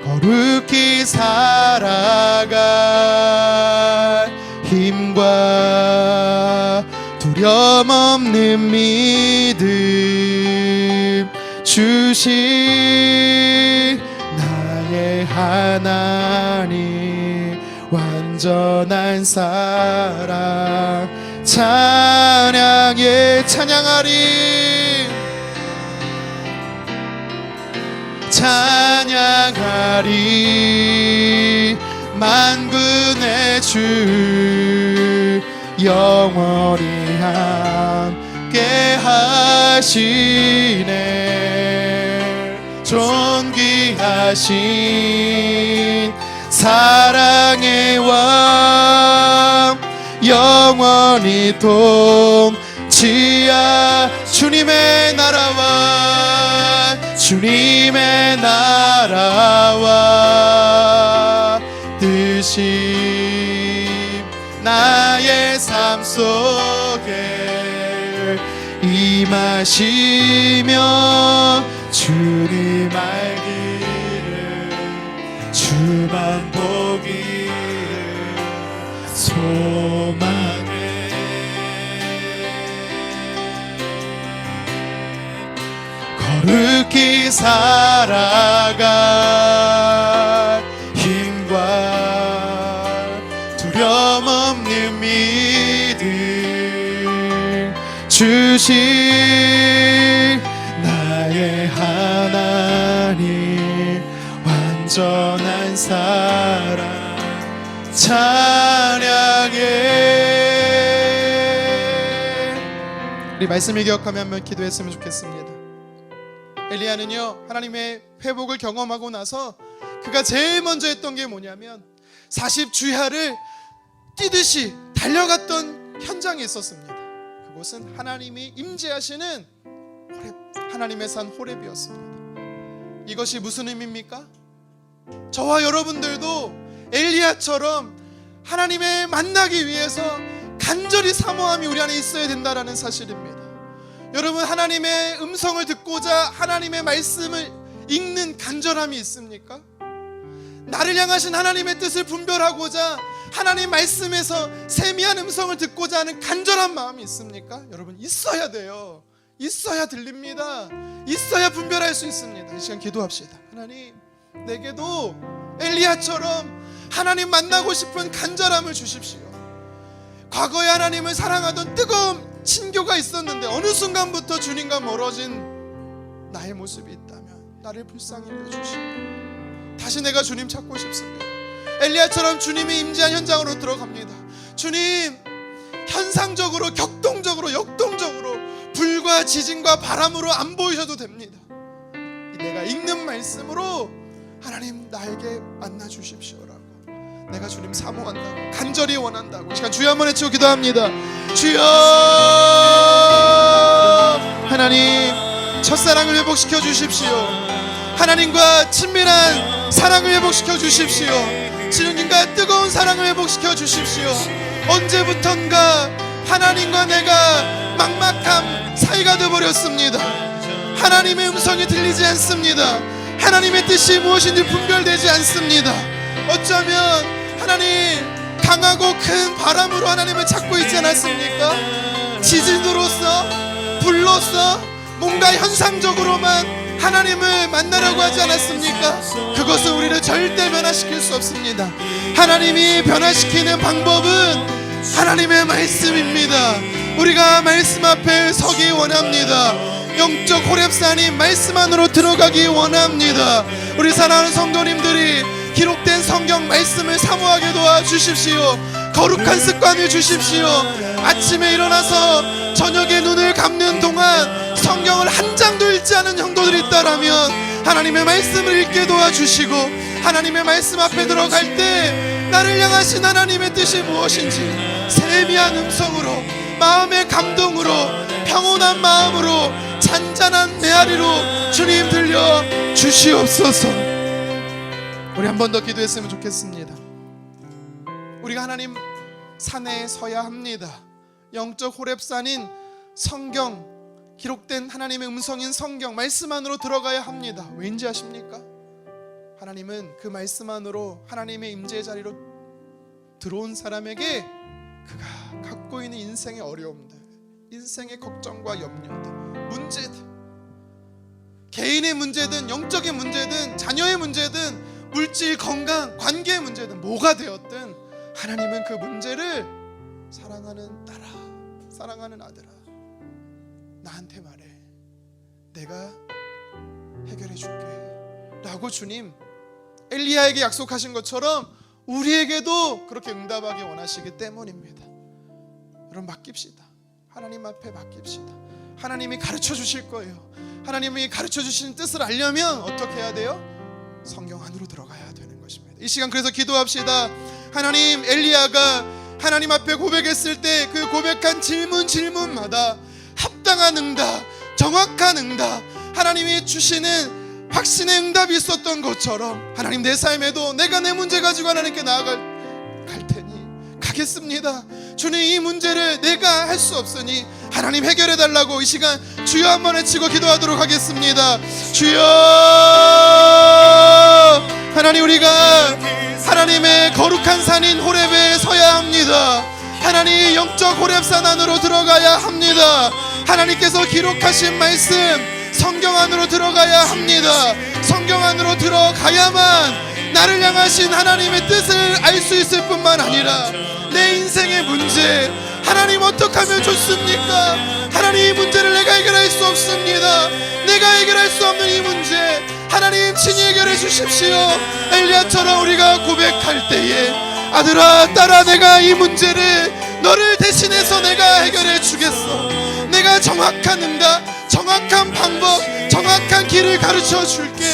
거룩히 살아갈 힘과 두려움 없는 믿음 주신 나의 하나님 완전한 사랑 찬양해. 찬양하리 만군의 주 영원히 함께 하시네. 존귀하신 사랑의 왕 영원히 통치하. 주님의 나라와 뜻이 나의 삶 속에 임하시며 주님 알기를 주만 보기를 소망해. 거룩히 살아갈 힘과 두려움 없는 믿음 주신 나의 하나님 완전한 사랑 찬양해. 우리 말씀을 기억하며 한번 기도했으면 좋겠습니다. 엘리야는요, 하나님의 회복을 경험하고 나서 그가 제일 먼저 했던 게 뭐냐면 40주야를 뛰듯이 달려갔던 현장에 있었습니다. 그곳은 하나님이 임재하시는 하나님의 산 호렙이었습니다. 이것이 무슨 의미입니까? 저와 여러분들도 엘리야처럼 하나님을 만나기 위해서 간절히 사모함이 우리 안에 있어야 된다는 사실입니다. 여러분, 하나님의 음성을 듣고자 하나님의 말씀을 읽는 간절함이 있습니까? 나를 향하신 하나님의 뜻을 분별하고자 하나님 말씀에서 세미한 음성을 듣고자 하는 간절한 마음이 있습니까? 여러분, 있어야 돼요. 있어야 들립니다. 있어야 분별할 수 있습니다. 이 시간 기도합시다. 하나님, 내게도 엘리야처럼 하나님 만나고 싶은 간절함을 주십시오. 과거에 하나님을 사랑하던 뜨거운 친교가 있었는데 어느 순간부터 주님과 멀어진 나의 모습이 있다면 나를 불쌍히 여겨주시고 다시 내가 주님 찾고 싶습니다. 엘리야처럼 주님이 임재한 현장으로 들어갑니다. 주님, 현상적으로, 격동적으로, 역동적으로 불과 지진과 바람으로 안 보이셔도 됩니다. 내가 읽는 말씀으로 하나님 나에게 만나 주십시오라고 내가 주님 사모한다고, 간절히 원한다고 이 시간 주여 한번 외치고 기도합니다. 주여, 하나님 첫사랑을 회복시켜 주십시오. 하나님과 친밀한 사랑을 회복시켜 주십시오. 주님과 뜨거운 사랑을 회복시켜 주십시오. 언제부턴가 하나님과 내가 막막한 사이가 되어버렸습니다. 하나님의 음성이 들리지 않습니다. 하나님의 뜻이 무엇인지 분별되지 않습니다. 어쩌면 하나님, 강하고 큰 바람으로 하나님을 찾고 있지 않았습니까? 지진으로서, 불로서 뭔가 현상적으로만 하나님을 만나려고 하지 않았습니까? 그것은 우리를 절대 변화시킬 수 없습니다. 하나님이 변화시키는 방법은 하나님의 말씀입니다. 우리가 말씀 앞에 서기 원합니다. 영적 호렙산인 말씀 안으로 들어가기 원합니다. 우리 사랑하는 성도님들이 기록된 성경 말씀을 사모하게 도와주십시오. 거룩한 습관을 주십시오. 아침에 일어나서 저녁에 눈을 감는 동안 성경을 한 장도 읽지 않은 형도들이 있다라면 하나님의 말씀을 읽게 도와주시고 하나님의 말씀 앞에 들어갈 때 나를 향하신 하나님의 뜻이 무엇인지 세미한 음성으로, 마음의 감동으로, 평온한 마음으로, 잔잔한 메아리로 주님 들려 주시옵소서. 우리 한 번 더 기도했으면 좋겠습니다. 우리가 하나님 산에 서야 합니다. 영적 호렙산인 성경, 기록된 하나님의 음성인 성경 말씀 안으로 들어가야 합니다. 왠지 아십니까? 하나님은 그 말씀 안으로 하나님의 임재의 자리로 들어온 사람에게 그가 갖고 있는 인생의 어려움들, 인생의 걱정과 염려들, 문제들, 개인의 문제든 영적인 문제든 자녀의 문제든 물질, 건강, 관계의 문제든 뭐가 되었든 하나님은 그 문제를 사랑하는 딸아, 사랑하는 아들아, 나한테 말해, 내가 해결해 줄게 라고 주님 엘리야에게 약속하신 것처럼 우리에게도 그렇게 응답하기 원하시기 때문입니다. 여러분, 맡깁시다. 하나님 앞에 맡깁시다. 하나님이 가르쳐 주실 거예요. 하나님이 가르쳐 주시는 뜻을 알려면 어떻게 해야 돼요? 성경 안으로 들어가야 되는 것입니다. 이 시간 그래서 기도합시다. 하나님, 엘리야가 하나님 앞에 고백했을 때 그 고백한 질문마다 합당한 응답, 정확한 응답, 하나님이 주시는 확신의 응답이 있었던 것처럼 하나님, 내 삶에도 내가 내 문제 가지고 하나님께 나아갈 테니 가겠습니다. 주님, 이 문제를 내가 할 수 없으니 하나님 해결해 달라고 이 시간 주여 한번 외치고 기도하도록 하겠습니다. 주여, 하나님, 우리가 하나님의 거룩한 산인 호렙에 서야 합니다. 하나님, 영적 호렙산 안으로 들어가야 합니다. 하나님께서 기록하신 말씀 성경 안으로 들어가야 합니다. 성경 안으로 들어가야만 나를 향하신 하나님의 뜻을 알 수 있을 뿐만 아니라 내 인생의 문제, 하나님 어떻게 하면 좋습니까? 하나님, 이 문제를 내가 해결할 수 없습니다. 내가 해결할 수 없는 이 문제 하나님 친히 해결해 주십시오. 엘리야처럼 우리가 고백할 때에 아들아, 딸아, 내가 이 문제를 너를 대신해서 내가 해결해 주겠어. 내가 정확한 응답, 정확한 방법, 정확한 길을 가르쳐 줄게.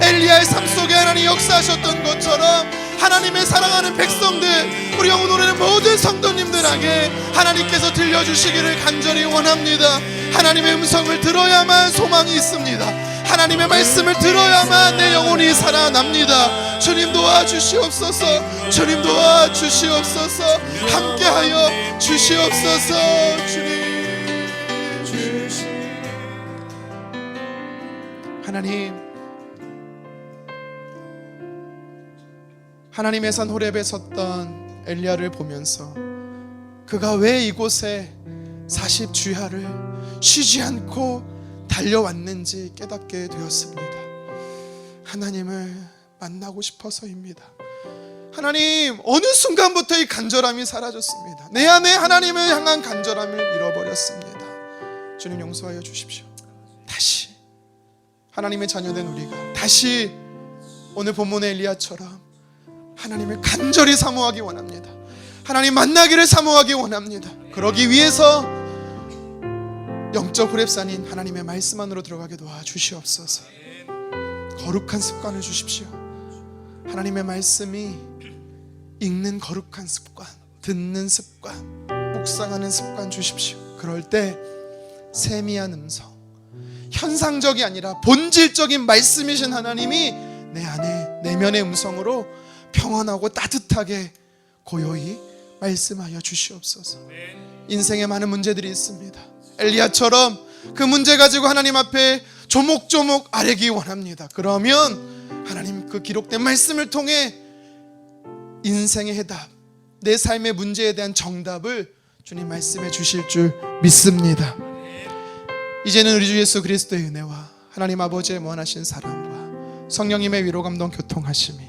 엘리야의 삶 속에 하나님 역사하셨던 것처럼 하나님의 사랑하는 백성들, 우리 영혼 노래는 모든 성도님들에게 하나님께서 들려주시기를 간절히 원합니다. 하나님의 음성을 들어야만 소망이 있습니다. 하나님의 말씀을 들어야만 내 영혼이 살아납니다. 주님 도와주시옵소서. 주님 도와주시옵소서. 함께하여 주시옵소서. 주님 하나님의 산 호렙에 섰던 엘리야를 보면서 그가 왜 이곳에 40주야를 쉬지 않고 달려왔는지 깨닫게 되었습니다. 하나님을 만나고 싶어서입니다. 하나님, 어느 순간부터 이 간절함이 사라졌습니다. 내 안에 하나님을 향한 간절함을 잃어버렸습니다. 주님 용서하여 주십시오. 다시 하나님의 자녀된 우리가 다시 오늘 본문의 엘리야처럼 하나님을 간절히 사모하기 원합니다. 하나님 만나기를 사모하기 원합니다. 그러기 위해서 영적 호렙산인 하나님의 말씀 안으로 들어가게 도와주시옵소서. 거룩한 습관을 주십시오. 하나님의 말씀이 읽는 거룩한 습관, 듣는 습관, 묵상하는 습관 주십시오. 그럴 때 세미한 음성, 현상적이 아니라 본질적인 말씀이신 하나님이 내 안에 내면의 음성으로 평안하고 따뜻하게 고요히 말씀하여 주시옵소서. 인생에 많은 문제들이 있습니다. 엘리야처럼 그 문제 가지고 하나님 앞에 조목조목 아뢰기 원합니다. 그러면 하나님 그 기록된 말씀을 통해 인생의 해답, 내 삶의 문제에 대한 정답을 주님 말씀해 주실 줄 믿습니다. 이제는 우리 주 예수 그리스도의 은혜와 하나님 아버지의 무한하신 사랑과 성령님의 위로 감동 교통하심이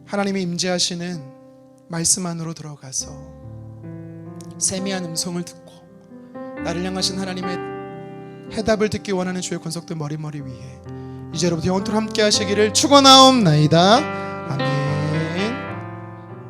하나님이 임재하시는 말씀 안으로 들어가서 세미한 음성을 듣고 나를 향하신 하나님의 해답을 듣기 원하는 주의 권속들 머리머리 위에 이제로부터 영원토록 함께 하시기를 축원하옵나이다. 아멘.